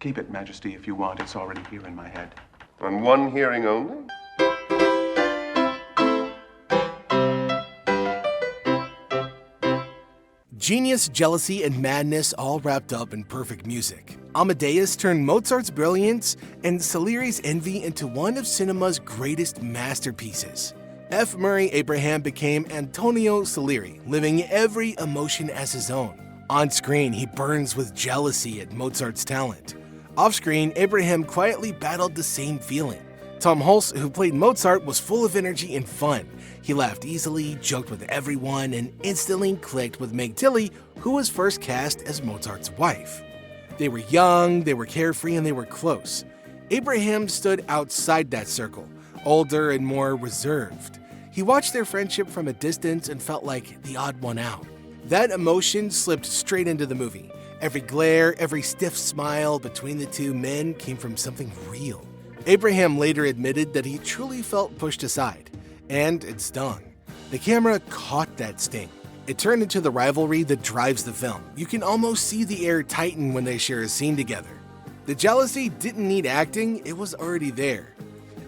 Keep it, Majesty, if you want. It's already here in my head. On one hearing only? Genius, jealousy, and madness all wrapped up in perfect music. Amadeus turned Mozart's brilliance and Salieri's envy into one of cinema's greatest masterpieces. F. Murray Abraham became Antonio Salieri, living every emotion as his own. On screen, he burns with jealousy at Mozart's talent. Off-screen, Abraham quietly battled the same feeling. Tom Hulce, who played Mozart, was full of energy and fun. He laughed easily, joked with everyone, and instantly clicked with Meg Tilly, who was first cast as Mozart's wife. They were young, they were carefree, and they were close. Abraham stood outside that circle, older and more reserved. He watched their friendship from a distance and felt like the odd one out. That emotion slipped straight into the movie. Every glare, every stiff smile between the two men came from something real. Abraham later admitted that he truly felt pushed aside, and it stung. The camera caught that sting. It turned into the rivalry that drives the film. You can almost see the air tighten when they share a scene together. The jealousy didn't need acting, it was already there.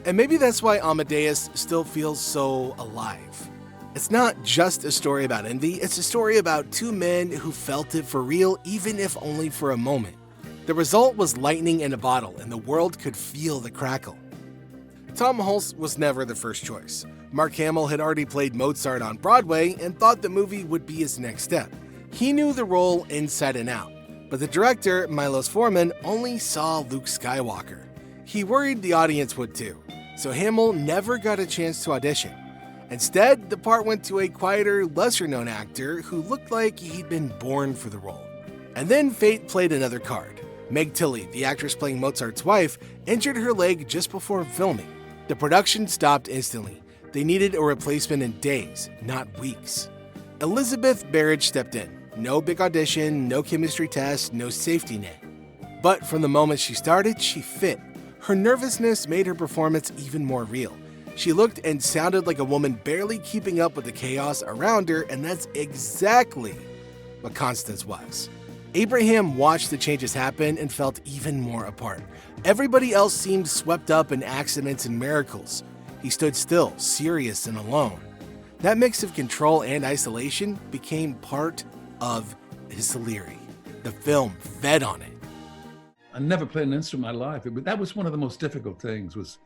And maybe that's why Amadeus still feels so alive. It's not just a story about envy, it's a story about two men who felt it for real, even if only for a moment. The result was lightning in a bottle, and the world could feel the crackle. Tom Hulce was never the first choice. Mark Hamill had already played Mozart on Broadway and thought the movie would be his next step. He knew the role inside and out, but the director, Milos Forman, only saw Luke Skywalker. He worried the audience would too, so Hamill never got a chance to audition. Instead, the part went to a quieter, lesser-known actor who looked like he'd been born for the role. And then fate played another card. Meg Tilly, the actress playing Mozart's wife, injured her leg just before filming. The production stopped instantly. They needed a replacement in days, not weeks. Elizabeth Berridge stepped in. No big audition, no chemistry test, no safety net. But from the moment she started, she fit. Her nervousness made her performance even more real. She looked and sounded like a woman barely keeping up with the chaos around her, and that's exactly what Constance was. Abraham watched the changes happen and felt even more apart. Everybody else seemed swept up in accidents and miracles. He stood still, serious and alone. That mix of control and isolation became part of his Salieri. The film fed on it. I never played an instrument in my life, but that was one of the most difficult things, was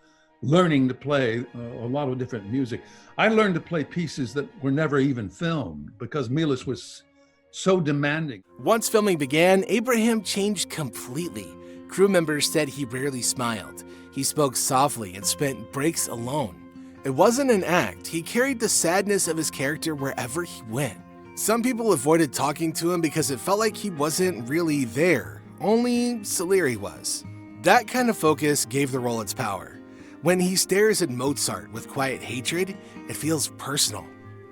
learning to play a lot of different music. I learned to play pieces that were never even filmed because Milos was so demanding. Once filming began, Abraham changed completely. Crew members said he rarely smiled. He spoke softly and spent breaks alone. It wasn't an act. He carried the sadness of his character wherever he went. Some people avoided talking to him because it felt like he wasn't really there. Only Salieri was. That kind of focus gave the role its power. When he stares at Mozart with quiet hatred, it feels personal.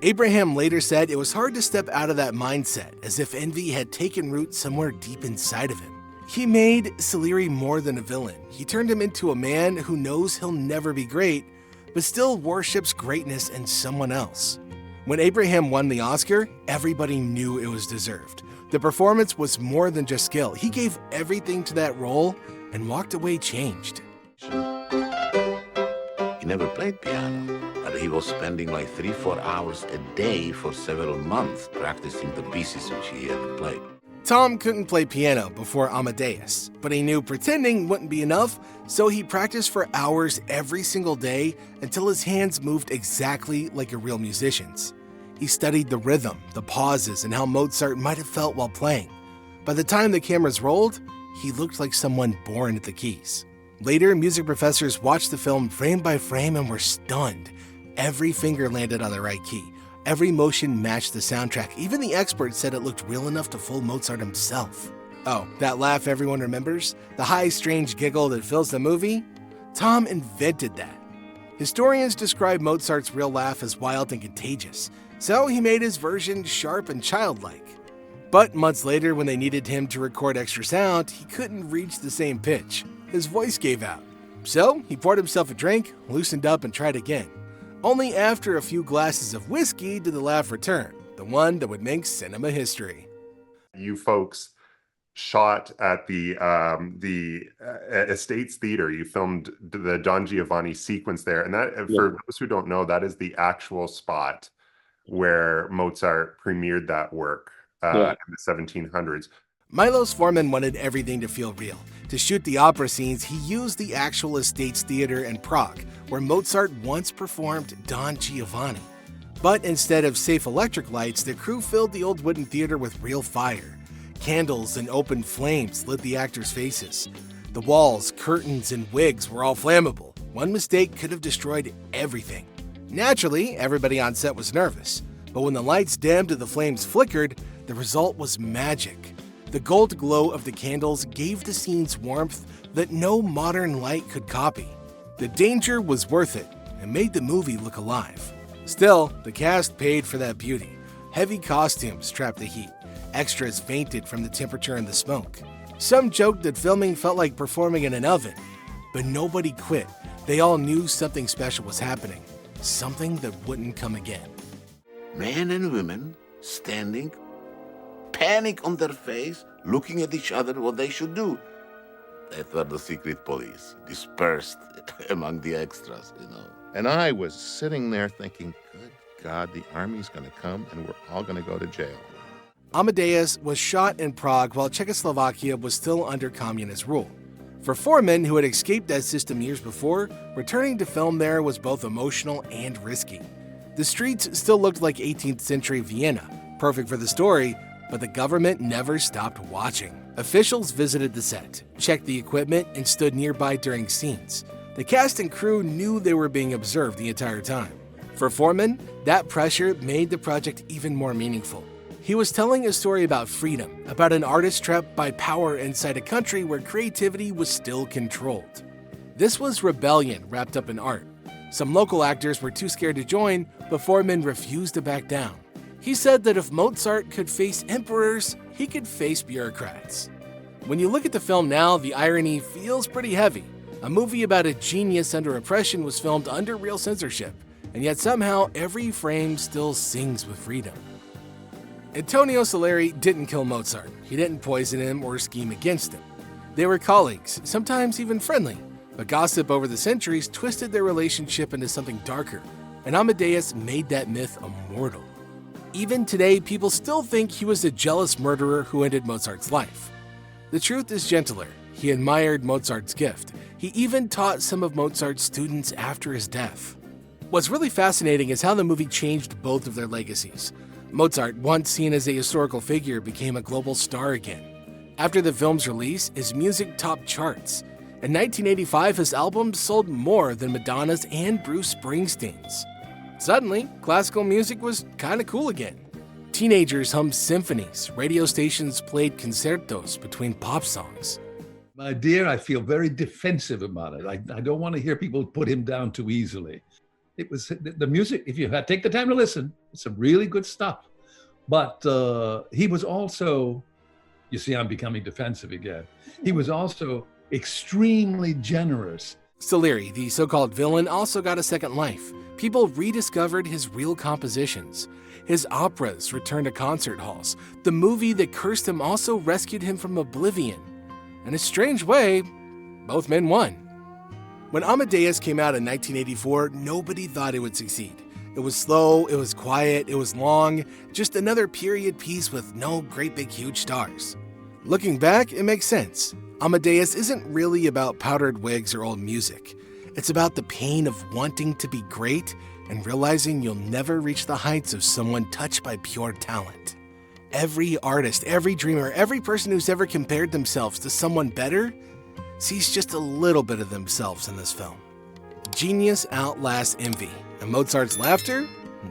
Abraham later said it was hard to step out of that mindset, as if envy had taken root somewhere deep inside of him. He made Salieri more than a villain. He turned him into a man who knows he'll never be great, but still worships greatness in someone else. When Abraham won the Oscar, everybody knew it was deserved. The performance was more than just skill. He gave everything to that role and walked away changed. He never played piano, but he was spending like 3-4 hours a day for several months practicing the pieces which he had to play. Tom couldn't play piano before Amadeus, but he knew pretending wouldn't be enough, so he practiced for hours every single day until his hands moved exactly like a real musician's. He studied the rhythm, the pauses, and how Mozart might have felt while playing. By the time the cameras rolled, he looked like someone born at the keys. Later, music professors watched the film frame by frame and were stunned. Every finger landed on the right key. Every motion matched the soundtrack. Even the experts said it looked real enough to fool Mozart himself. Oh, that laugh everyone remembers? The high, strange giggle that fills the movie? Tom invented that. Historians describe Mozart's real laugh as wild and contagious, so he made his version sharp and childlike. But months later, when they needed him to record extra sound, he couldn't reach the same pitch. His voice gave out. So he poured himself a drink, loosened up, and tried again. Only after a few glasses of whiskey did the laugh return, the one that would make cinema history. You folks shot at the Estates Theater. You filmed the Don Giovanni sequence there, and that, for those who don't know, that is the actual spot where Mozart premiered that work in the 1700s. Milos Forman wanted everything to feel real. To shoot the opera scenes, he used the actual Estates Theater in Prague, where Mozart once performed Don Giovanni. But instead of safe electric lights, the crew filled the old wooden theater with real fire. Candles and open flames lit the actors' faces. The walls, curtains, and wigs were all flammable. One mistake could have destroyed everything. Naturally, everybody on set was nervous, but when the lights dimmed and the flames flickered, the result was magic. The gold glow of the candles gave the scenes warmth that no modern light could copy. The danger was worth it and made the movie look alive. Still, the cast paid for that beauty. Heavy costumes trapped the heat. Extras fainted from the temperature and the smoke. Some joked that filming felt like performing in an oven, but nobody quit. They all knew something special was happening, something that wouldn't come again. Men and women standing, panic on their face, looking at each other what they should do. That were the secret police, dispersed among the extras, you know. And I was sitting there thinking, good God, the army's going to come and we're all going to go to jail. Amadeus was shot in Prague while Czechoslovakia was still under communist rule. For Forman, who had escaped that system years before, returning to film there was both emotional and risky. The streets still looked like 18th century Vienna, perfect for the story, but the government never stopped watching. Officials visited the set, checked the equipment, and stood nearby during scenes. The cast and crew knew they were being observed the entire time. For Forman, that pressure made the project even more meaningful. He was telling a story about freedom, about an artist trapped by power inside a country where creativity was still controlled. This was rebellion wrapped up in art. Some local actors were too scared to join, but Forman refused to back down. He said that if Mozart could face emperors, he could face bureaucrats. When you look at the film now, the irony feels pretty heavy. A movie about a genius under oppression was filmed under real censorship, and yet somehow every frame still sings with freedom. Antonio Salieri didn't kill Mozart. He didn't poison him or scheme against him. They were colleagues, sometimes even friendly, but gossip over the centuries twisted their relationship into something darker, and Amadeus made that myth immortal. Even today, people still think he was a jealous murderer who ended Mozart's life. The truth is gentler. He admired Mozart's gift. He even taught some of Mozart's students after his death. What's really fascinating is how the movie changed both of their legacies. Mozart, once seen as a historical figure, became a global star again. After the film's release, his music topped charts. In 1985, his albums sold more than Madonna's and Bruce Springsteen's. Suddenly, classical music was kinda cool again. Teenagers hummed symphonies, radio stations played concertos between pop songs. My dear, I feel very defensive about it. I don't want to hear people put him down too easily. It was the music, if you take the time to listen, it's some really good stuff. But he was also, you see, I'm becoming defensive again. He was also extremely generous. Salieri, the so-called villain, also got a second life. People rediscovered his real compositions. His operas returned to concert halls. The movie that cursed him also rescued him from oblivion. In a strange way, both men won. When Amadeus came out in 1984, nobody thought it would succeed. It was slow, it was quiet, it was long, just another period piece with no great big huge stars. Looking back, it makes sense. Amadeus isn't really about powdered wigs or old music. It's about the pain of wanting to be great and realizing you'll never reach the heights of someone touched by pure talent. Every artist, every dreamer, every person who's ever compared themselves to someone better sees just a little bit of themselves in this film. Genius outlasts envy, and Mozart's laughter,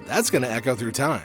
that's gonna echo through time.